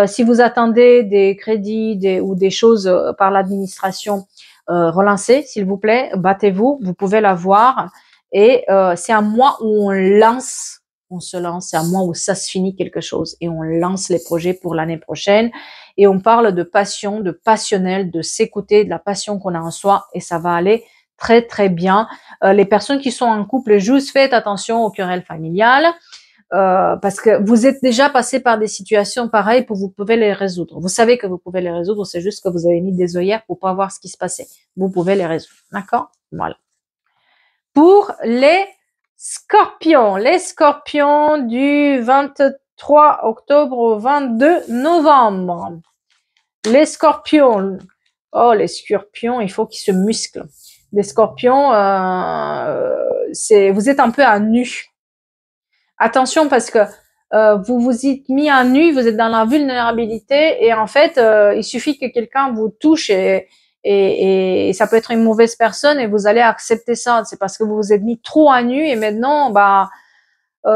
Si vous attendez des crédits ou des choses par l'administration, relancez, s'il vous plaît, battez-vous, vous pouvez l'avoir. Et c'est un mois où on se lance, c'est un mois où ça se finit quelque chose et on lance les projets pour l'année prochaine. Et on parle de passion, de passionnel, de s'écouter, de la passion qu'on a en soi et ça va aller très très bien. Les personnes qui sont en couple, juste faites attention aux querelles familiales. Parce que vous êtes déjà passé par des situations pareilles vous pouvez les résoudre. Vous savez que vous pouvez les résoudre, c'est juste que vous avez mis des œillères pour pas voir ce qui se passait. Vous pouvez les résoudre, d'accord? Voilà. Pour les scorpions du 23 octobre au 22 novembre. Les scorpions, oh les scorpions, il faut qu'ils se musclent. Les scorpions, vous êtes un peu à nu. Attention parce que vous vous êtes mis à nu, vous êtes dans la vulnérabilité et en fait, il suffit que quelqu'un vous touche et ça peut être une mauvaise personne et vous allez accepter ça. C'est parce que vous vous êtes mis trop à nu et maintenant,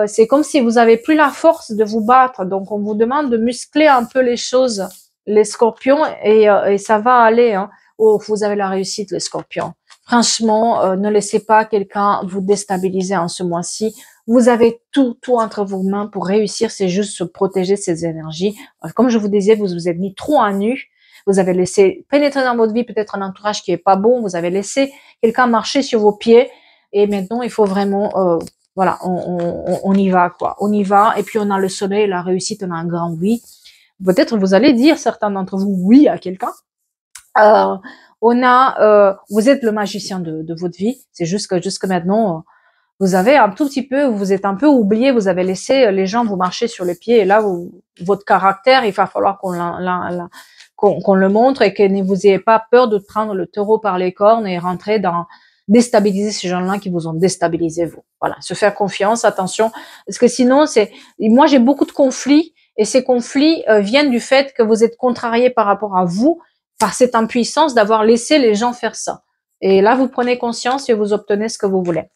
c'est comme si vous avez plus la force de vous battre. Donc, on vous demande de muscler un peu les choses, les scorpions, et ça va aller. Hein. Oh, vous avez la réussite, les scorpions. Franchement, ne laissez pas quelqu'un vous déstabiliser en ce mois-ci. Vous avez tout entre vos mains pour réussir. C'est juste se protéger ces énergies. Comme je vous disais, vous vous êtes mis trop à nu. Vous avez laissé pénétrer dans votre vie peut-être un entourage qui est pas bon. Vous avez laissé quelqu'un marcher sur vos pieds. Et maintenant, il faut vraiment, voilà, on y va, quoi. On y va. Et puis, on a le soleil, la réussite, on a un grand oui. Peut-être vous allez dire, certains d'entre vous, oui à quelqu'un. Vous êtes le magicien de votre vie. C'est juste que jusque maintenant, vous avez un tout petit peu, vous êtes un peu oublié, vous avez laissé les gens vous marcher sur les pieds et là, votre caractère, il va falloir qu'on le montre et que ne vous ayez pas peur de prendre le taureau par les cornes et rentrer dans déstabiliser ces gens-là qui vous ont déstabilisé vous. Voilà, se faire confiance, attention, parce que sinon moi j'ai beaucoup de conflits et ces conflits viennent du fait que vous êtes contrarié par rapport à vous, par cette impuissance d'avoir laissé les gens faire ça. Et là, vous prenez conscience et vous obtenez ce que vous voulez.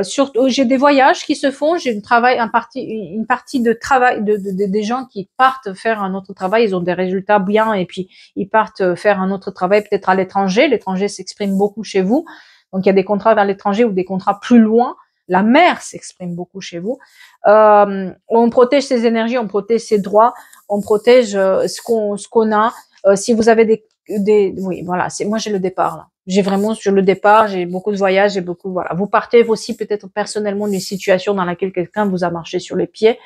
Surtout, j'ai des voyages qui se font, j'ai une partie de travail des gens qui partent faire un autre travail, ils ont des résultats bien et puis ils partent faire un autre travail peut-être à l'étranger. L'étranger s'exprime beaucoup chez vous, donc il y a des contrats vers l'étranger ou des contrats plus loin. La mer s'exprime beaucoup chez vous. On protège ses énergies, on protège ses droits, on protège ce qu'on a. Si vous avez oui, voilà, moi j'ai le départ là. J'ai vraiment sur le départ, j'ai beaucoup de voyages, j'ai beaucoup, voilà. Vous partez aussi peut-être personnellement d'une situation dans laquelle quelqu'un vous a marché sur les pieds.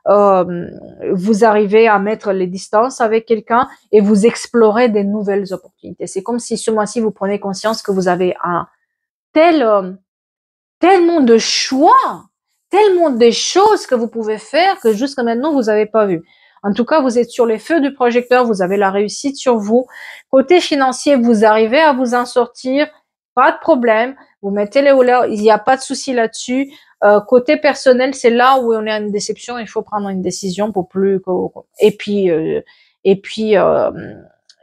Vous arrivez à mettre les distances avec quelqu'un et vous explorez des nouvelles opportunités. C'est comme si ce mois-ci vous prenez conscience que vous avez un tellement de choix, tellement de choses que vous pouvez faire que jusqu'à maintenant vous n'avez pas vu. En tout cas, vous êtes sur les feux du projecteur, vous avez la réussite sur vous. Côté financier, vous arrivez à vous en sortir, pas de problème. Vous mettez les hauleurs, il n'y a pas de souci là-dessus. Côté personnel, c'est là où on est à une déception. Il faut prendre une décision pour plus. Et puis,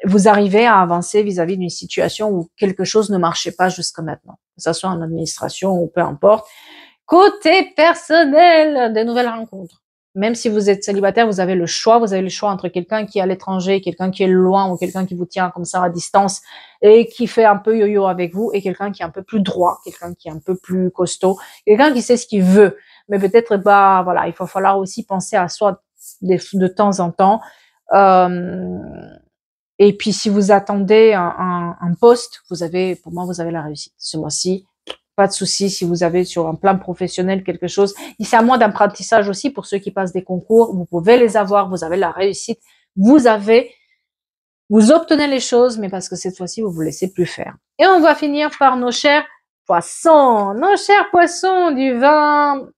vous arrivez à avancer vis-à-vis d'une situation où quelque chose ne marchait pas jusqu'à maintenant, que ce soit en administration ou peu importe. Côté personnel, des nouvelles rencontres. Même si vous êtes célibataire, vous avez le choix entre quelqu'un qui est à l'étranger, quelqu'un qui est loin ou quelqu'un qui vous tient comme ça à distance et qui fait un peu yo-yo avec vous et quelqu'un qui est un peu plus droit, quelqu'un qui est un peu plus costaud, quelqu'un qui sait ce qu'il veut. Mais peut-être, voilà, il va falloir aussi penser à soi de temps en temps. Et puis, si vous attendez un poste, pour moi, vous avez la réussite. Ce mois-ci, pas de souci. Si vous avez sur un plan professionnel quelque chose, c'est un mois d'apprentissage aussi pour ceux qui passent des concours. Vous pouvez les avoir. Vous avez la réussite. Vous obtenez les choses, mais parce que cette fois-ci, vous vous laissez plus faire. Et on va finir par nos chers poissons. Nos chers poissons du 20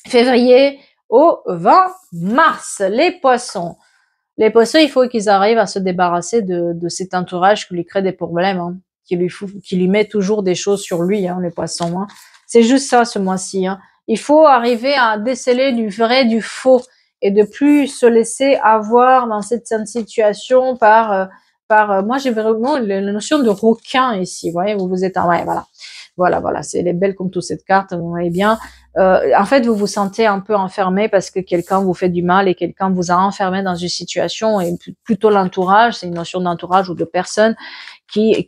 février au 20 mars. Les poissons. Les poissons, il faut qu'ils arrivent à se débarrasser de cet entourage qui lui crée des problèmes, hein, qui lui met toujours des choses sur lui, hein, les poissons. Hein. C'est juste ça ce mois-ci. Hein. Il faut arriver à déceler du vrai du faux et de plus se laisser avoir dans cette situation par moi j'ai vraiment la notion de requin ici. Vous voyez, vous êtes ouais, voilà, c'est les belles comme toute cette carte, vous voyez bien. En fait, vous vous sentez un peu enfermé parce que quelqu'un vous fait du mal et quelqu'un vous a enfermé dans une situation et plutôt l'entourage, c'est une notion d'entourage ou de personne qui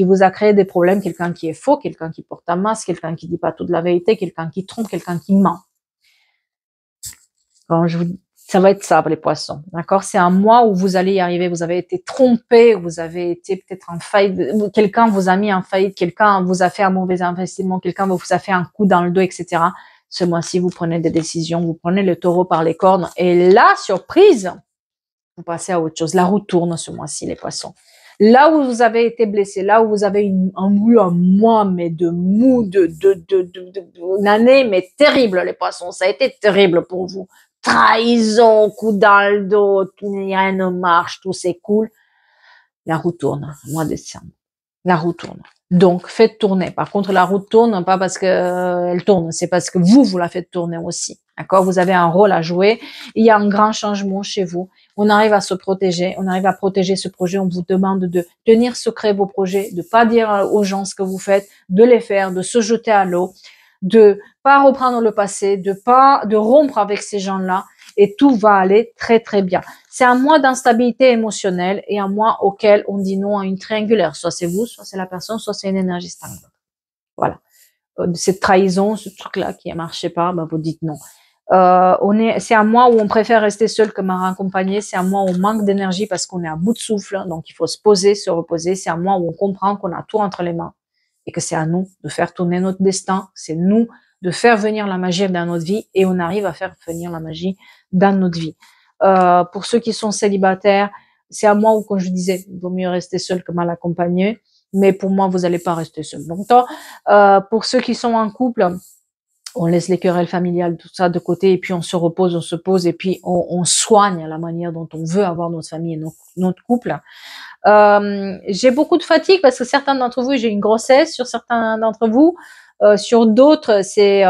vous a créé des problèmes, quelqu'un qui est faux, quelqu'un qui porte un masque, quelqu'un qui dit pas toute la vérité, quelqu'un qui trompe, quelqu'un qui ment. Ça va être ça pour les poissons, d'accord? C'est un mois où vous allez y arriver, vous avez été trompé, vous avez été peut-être en faillite, quelqu'un vous a mis en faillite, quelqu'un vous a fait un mauvais investissement, quelqu'un vous a fait un coup dans le dos, etc. Ce mois-ci, vous prenez des décisions, vous prenez le taureau par les cornes et là, surprise, vous passez à autre chose. La roue tourne ce mois-ci, les poissons. Là où vous avez été blessé, là où vous avez un mois, mais de mou, une année, mais terrible, les poissons. Ça a été terrible pour vous. Trahison, coup dans le dos, rien ne marche, tout s'écoule. La roue tourne, mois de décembre. La roue tourne. Donc, faites tourner. Par contre, la roue tourne, pas parce que elle tourne, c'est parce que vous la faites tourner aussi. D'accord? Vous avez un rôle à jouer. Il y a un grand changement chez vous. On arrive à se protéger. On arrive à protéger ce projet. On vous demande de tenir secret vos projets, de pas dire aux gens ce que vous faites, de les faire, de se jeter à l'eau, de pas reprendre le passé, de rompre avec ces gens-là. Et tout va aller très, très bien. C'est un mois d'instabilité émotionnelle et un mois auquel on dit non à une triangulaire. Soit c'est vous, soit c'est la personne, soit c'est une énergie stagnante. Voilà. Cette trahison, ce truc-là qui ne marchait pas, ben vous dites non. C'est un mois où on préfère rester seul que mal accompagné. C'est un mois où on manque d'énergie parce qu'on est à bout de souffle. Donc, il faut se poser, se reposer. C'est un mois où on comprend qu'on a tout entre les mains et que c'est à nous de faire tourner notre destin. C'est nous de faire venir la magie dans notre vie et on arrive à faire venir la magie dans notre vie. Pour ceux qui sont célibataires, c'est un mois où, comme je disais, il vaut mieux rester seul que mal accompagné. Mais pour moi, vous n'allez pas rester seul longtemps. Pour ceux qui sont en couple, on laisse les querelles familiales, tout ça de côté, et puis on se repose, on se pose, et puis on soigne la manière dont on veut avoir notre famille et notre couple. J'ai beaucoup de fatigue parce que certains d'entre vous, j'ai une grossesse sur certains d'entre vous. Sur d'autres, c'est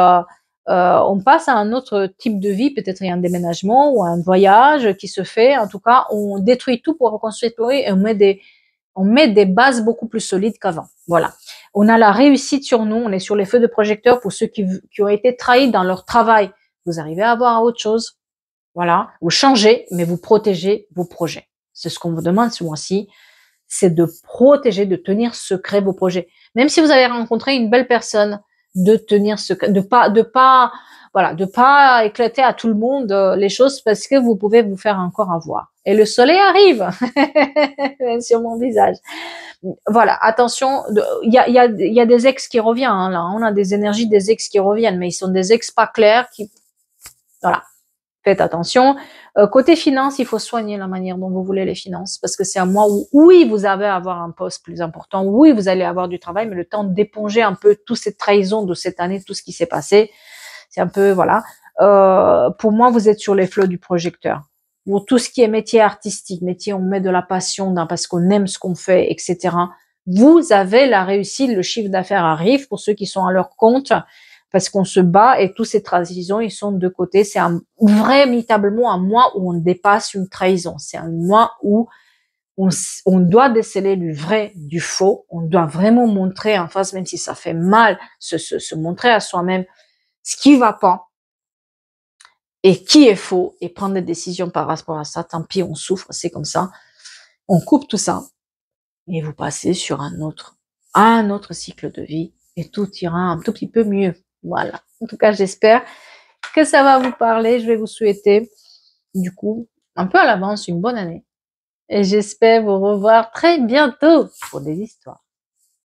on passe à un autre type de vie, peut-être il y a un déménagement ou un voyage qui se fait. En tout cas, on détruit tout pour reconstruire et on met des bases beaucoup plus solides qu'avant. Voilà. On a la réussite sur nous, on est sur les feux de projecteur pour ceux qui ont été trahis dans leur travail. Vous arrivez à avoir autre chose. Voilà. Vous changez, mais vous protégez vos projets. C'est ce qu'on vous demande ce mois-ci. C'est de protéger, de tenir secret vos projets. Même si vous avez rencontré une belle personne, de tenir ce, de pas éclater à tout le monde les choses parce que vous pouvez vous faire encore avoir. Et le soleil arrive sur mon visage. Voilà, attention, il y a des ex qui reviennent, hein, là, on a des énergies des ex qui reviennent, mais ils sont des ex pas clairs qui, voilà, faites attention. Côté finance, il faut soigner la manière dont vous voulez les finances, parce que c'est un mois où, oui, vous allez avoir un poste plus important, oui, vous allez avoir du travail, mais le temps d'éponger un peu toutes ces trahisons de cette année, tout ce qui s'est passé, c'est un peu, voilà. Pour moi, vous êtes sur les flots du projecteur. Pour tout ce qui est métier artistique, métier, on met de la passion dans, parce qu'on aime ce qu'on fait, etc. Vous avez la réussite, le chiffre d'affaires arrive pour ceux qui sont à leur compte, parce qu'on se bat et tous ces trahisons, ils sont de côté. C'est véritablement un mois où on dépasse une trahison. C'est un mois où on doit déceler du vrai, du faux. On doit vraiment montrer en face, même si ça fait mal, se montrer à soi-même ce qui va pas et qui est faux et prendre des décisions par rapport à ça. Tant pis, on souffre, c'est comme ça. On coupe tout ça et vous passez sur un autre cycle de vie et tout ira un tout petit peu mieux. Voilà. En tout cas, j'espère que ça va vous parler. Je vais vous souhaiter, du coup, un peu à l'avance, une bonne année. Et j'espère vous revoir très bientôt pour des histoires.